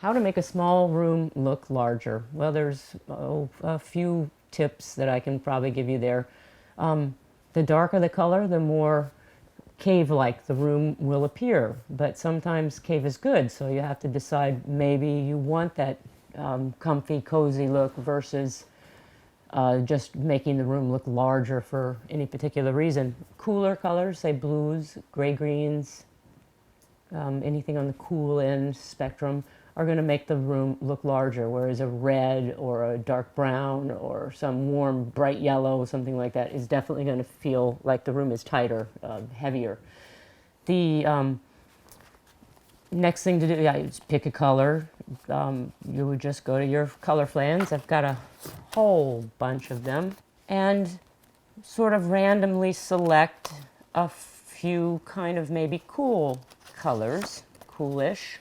How to make a small room look larger. Well, there's a few tips that I can probably give you there. The darker the color, the more cave-like the room will appear. But sometimes cave is good, so you have to decide maybe you want that comfy, cozy look versus just making the room look larger for any particular reason. Cooler colors, say blues, gray-greens, anything on the cool end spectrum, are going to make the room look larger, whereas a red or a dark brown or some warm bright yellow, something like that, is definitely going to feel like the room is tighter, heavier. The next thing to do, yeah, is pick a color. You would just go to your color flans. I've got a whole bunch of them, and sort of randomly select a few kind of maybe cool colors, coolish,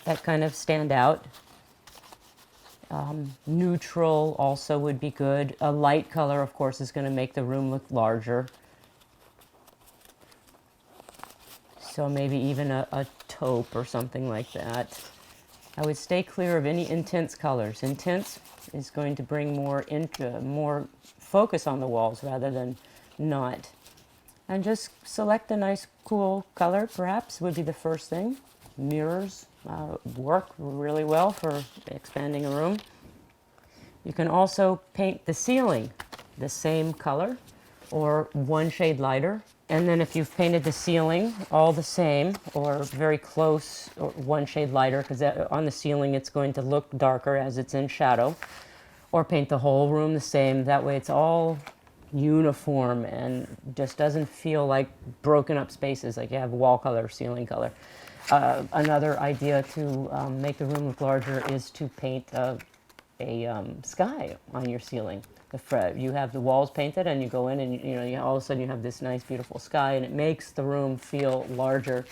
that kind of stand out. Neutral also would be good. A light color, of course, is going to make the room look larger. So maybe even a taupe or something like that. I would stay clear of any intense colors. Intense is going to bring more focus on the walls rather than not. And just select a nice cool color, perhaps, would be the first thing. Mirrors work really well for expanding a room. You can also paint the ceiling the same color or one shade lighter. And then if you've painted the ceiling all the same or very close or one shade lighter, because on the ceiling it's going to look darker as it's in shadow, or paint the whole room the same. That way it's all uniform and just doesn't feel like broken up spaces, like you have wall color, ceiling color. Another idea to make the room look larger is to paint a sky on your ceiling. You have the walls painted and you go in and all of a sudden you have this nice beautiful sky, and it makes the room feel larger.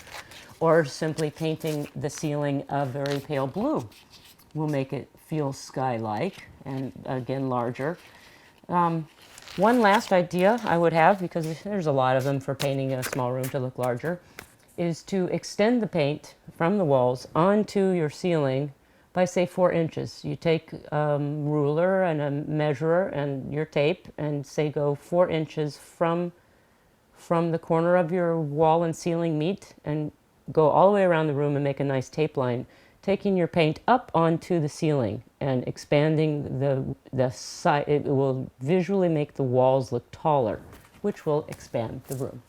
Or simply painting the ceiling a very pale blue will make it feel sky-like and again larger. One last idea I would have, because there's a lot of them for painting a small room to look larger, is to extend the paint from the walls onto your ceiling by, say, 4 inches. You take a ruler and a measurer and your tape and, say, go 4 inches from the corner of your wall and ceiling meet, and go all the way around the room and make a nice tape line, taking your paint up onto the ceiling and expanding the side. It will visually make the walls look taller, which will expand the room.